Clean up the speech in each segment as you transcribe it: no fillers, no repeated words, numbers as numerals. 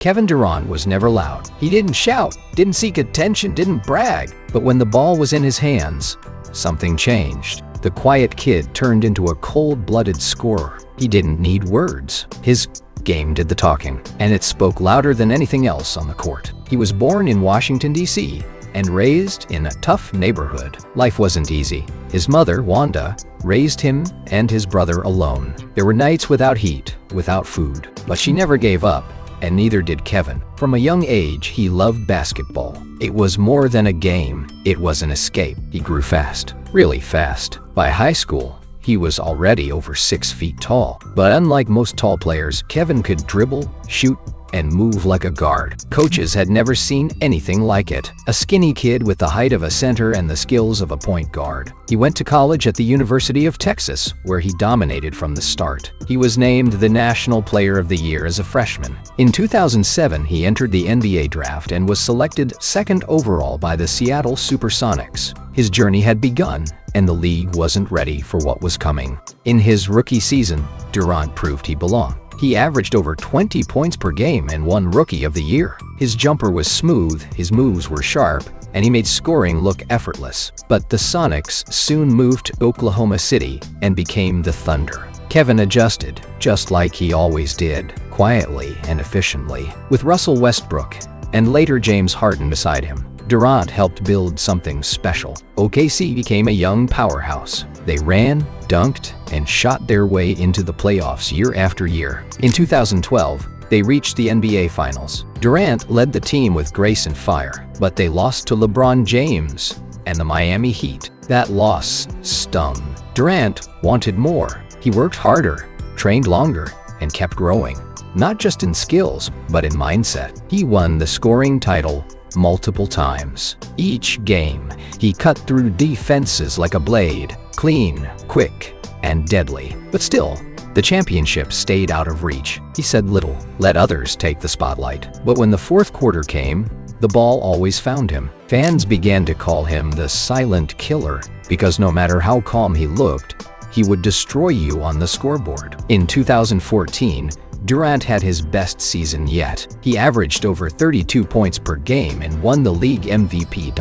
Kevin Durant was never loud. He didn't shout, didn't seek attention, didn't brag. But when the ball was in his hands, something changed. The quiet kid turned into a cold-blooded scorer. He didn't need words. His game did the talking, and it spoke louder than anything else on the court. He was born in Washington, D.C., and raised in a tough neighborhood. Life wasn't easy. His mother, Wanda, raised him and his brother alone. There were nights without heat, without food, but she never gave up, and neither did Kevin. From a young age, he loved basketball. It was more than a game. It was an escape. He grew fast, really fast. By high school, he was already over 6 feet tall. But unlike most tall players, Kevin could dribble, shoot, and move like a guard. Coaches had never seen anything like it. A skinny kid with the height of a center and the skills of a point guard. He went to college at the University of Texas, where he dominated from the start. He was named the National Player of the Year as a freshman. In 2007, he entered the NBA draft and was selected second overall by the Seattle Supersonics. His journey had begun, and the league wasn't ready for what was coming. In his rookie season, Durant proved he belonged. He averaged over 20 points per game and won Rookie of the Year. His jumper was smooth, his moves were sharp, and he made scoring look effortless. But the Sonics soon moved to Oklahoma City and became the Thunder. Kevin adjusted, just like he always did, quietly and efficiently. With Russell Westbrook and later James Harden beside him, Durant helped build something special. OKC became a young powerhouse. They ran, dunked, and shot their way into the playoffs year after year. In 2012, they reached the NBA Finals. Durant led the team with grace and fire, but they lost to LeBron James and the Miami Heat. That loss stung. Durant wanted more. He worked harder, trained longer, and kept growing. Not just in skills, but in mindset. He won the scoring title multiple times. Each game, he cut through defenses like a blade, clean, quick, and deadly. But still, the championship stayed out of reach. He said little, let others take the spotlight. But when the fourth quarter came, the ball always found him. Fans began to call him the silent killer because no matter how calm he looked, he would destroy you on the scoreboard. In 2014, Durant had his best season yet. He averaged over 32 points per game and won the league MVP.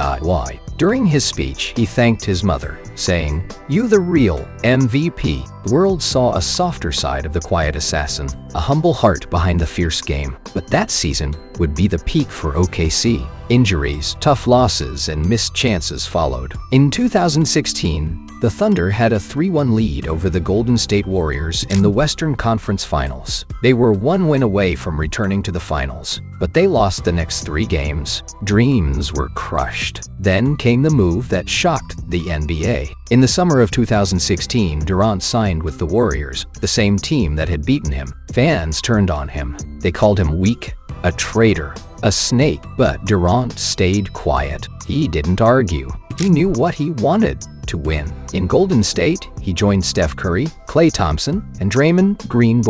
During his speech, he thanked his mother, saying, "You the real MVP." The world saw a softer side of the quiet assassin, a humble heart behind the fierce game. But that season would be the peak for OKC. Injuries, tough losses, and missed chances followed. In 2016, the Thunder had a 3-1 lead over the Golden State Warriors in the Western Conference Finals. They were 1 win away from returning to the finals, but they lost the next 3 games. Dreams were crushed. Then came the move that shocked the NBA. In the summer of 2016, Durant signed with the Warriors, the same team that had beaten him. Fans turned on him. They called him weak, a traitor, a snake. But Durant stayed quiet. He didn't argue. He knew what he wanted: to win. In Golden State, he joined Steph Curry, Klay Thompson, and Draymond Green.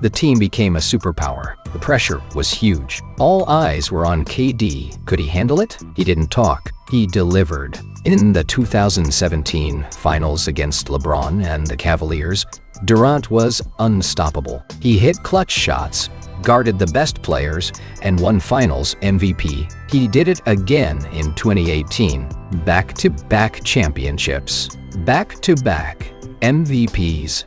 The team became a superpower. The pressure was huge. All eyes were on KD. Could he handle it? He didn't talk. He delivered. In the 2017 finals against LeBron and the Cavaliers, Durant was unstoppable. He hit clutch shots, guarded the best players, and won Finals MVP. He did it again in 2018. Back-to-back championships. Back-to-back MVPs.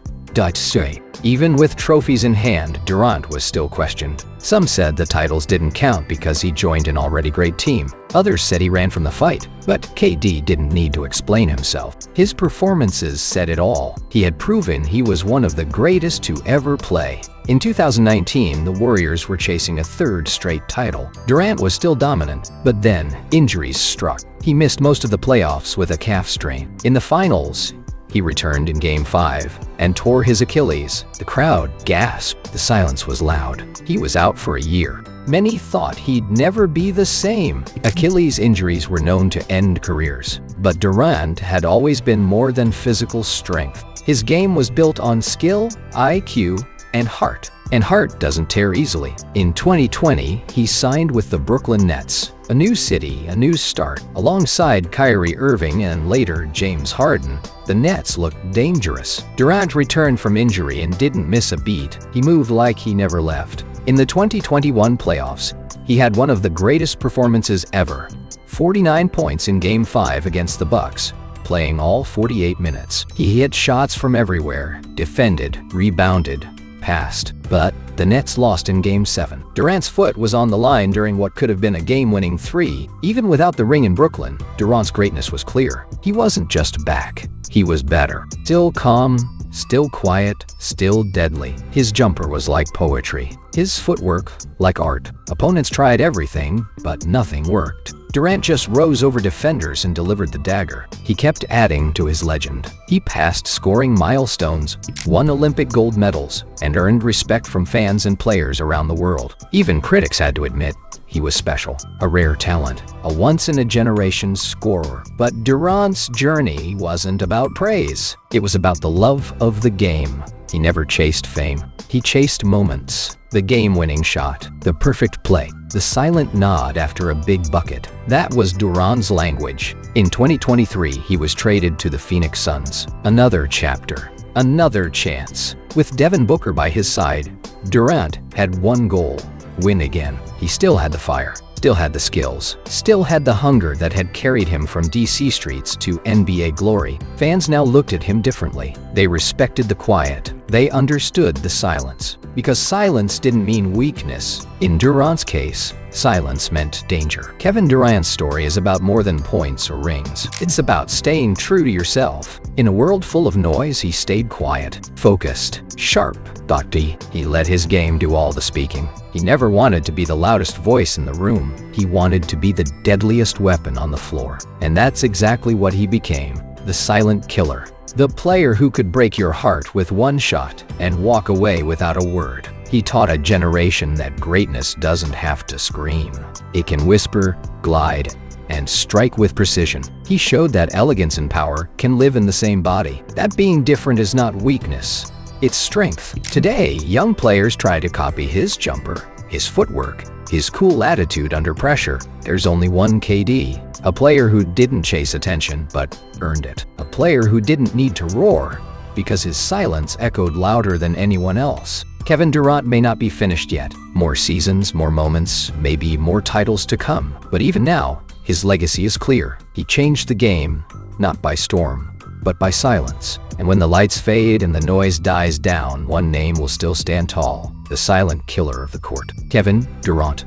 Even with trophies in hand, Durant was still questioned. Some said the titles didn't count because he joined an already great team. Others said he ran from the fight. But KD didn't need to explain himself. His performances said it all. He had proven he was one of the greatest to ever play. In 2019, the Warriors were chasing a 3rd straight title. Durant was still dominant, but then injuries struck. He missed most of the playoffs with a calf strain. In the finals, he returned in Game 5 and tore his Achilles. The crowd gasped. The silence was loud. He was out for a year. Many thought he'd never be the same. Achilles injuries were known to end careers, but Durant had always been more than physical strength. His game was built on skill, IQ, and heart. And heart doesn't tear easily. In 2020, he signed with the Brooklyn Nets. A new city, a new start. Alongside Kyrie Irving and later James Harden, the Nets looked dangerous. Durant returned from injury and didn't miss a beat. He moved like he never left. In the 2021 playoffs, he had one of the greatest performances ever. 49 points in Game 5 against the Bucks, playing all 48 minutes. He hit shots from everywhere, defended, rebounded, passed. But the Nets lost in Game 7. Durant's foot was on the line during what could have been a game-winning three. Even without the ring in Brooklyn, Durant's greatness was clear. He wasn't just back, he was better. Still calm, still quiet, still deadly. His jumper was like poetry. His footwork, like art. Opponents tried everything, but nothing worked. Durant just rose over defenders and delivered the dagger. He kept adding to his legend. He passed scoring milestones, won Olympic gold medals, and earned respect from fans and players around the world. Even critics had to admit he was special, a rare talent, a once-in-a-generation scorer. But Durant's journey wasn't about praise. It was about the love of the game. He never chased fame. He chased moments. The game-winning shot, the perfect play, the silent nod after a big bucket. That was Durant's language. In 2023, he was traded to the Phoenix Suns. Another chapter, another chance. With Devin Booker by his side, Durant had one goal: win again. He still had the fire, still had the skills, still had the hunger that had carried him from DC streets to NBA glory. Fans now looked at him differently. They respected the quiet. They understood the silence. Because silence didn't mean weakness. In Durant's case, silence meant danger. Kevin Durant's story is about more than points or rings. It's about staying true to yourself. In a world full of noise, he stayed quiet, focused, sharp, thoughtful. He let his game do all the speaking. He never wanted to be the loudest voice in the room. He wanted to be the deadliest weapon on the floor. And that's exactly what he became, the silent killer. The player who could break your heart with one shot and walk away without a word. He taught a generation that greatness doesn't have to scream. It can whisper, glide, and strike with precision. He showed that elegance and power can live in the same body. That being different is not weakness, it's strength. Today, young players try to copy his jumper, his footwork, his cool attitude under pressure. There's only one KD. A player who didn't chase attention, but earned it. A player who didn't need to roar, because his silence echoed louder than anyone else. Kevin Durant may not be finished yet. More seasons, more moments, maybe more titles to come. But even now, his legacy is clear. He changed the game, not by storm, but by silence. And when the lights fade and the noise dies down, one name will still stand tall. The silent killer of the court. Kevin Durant.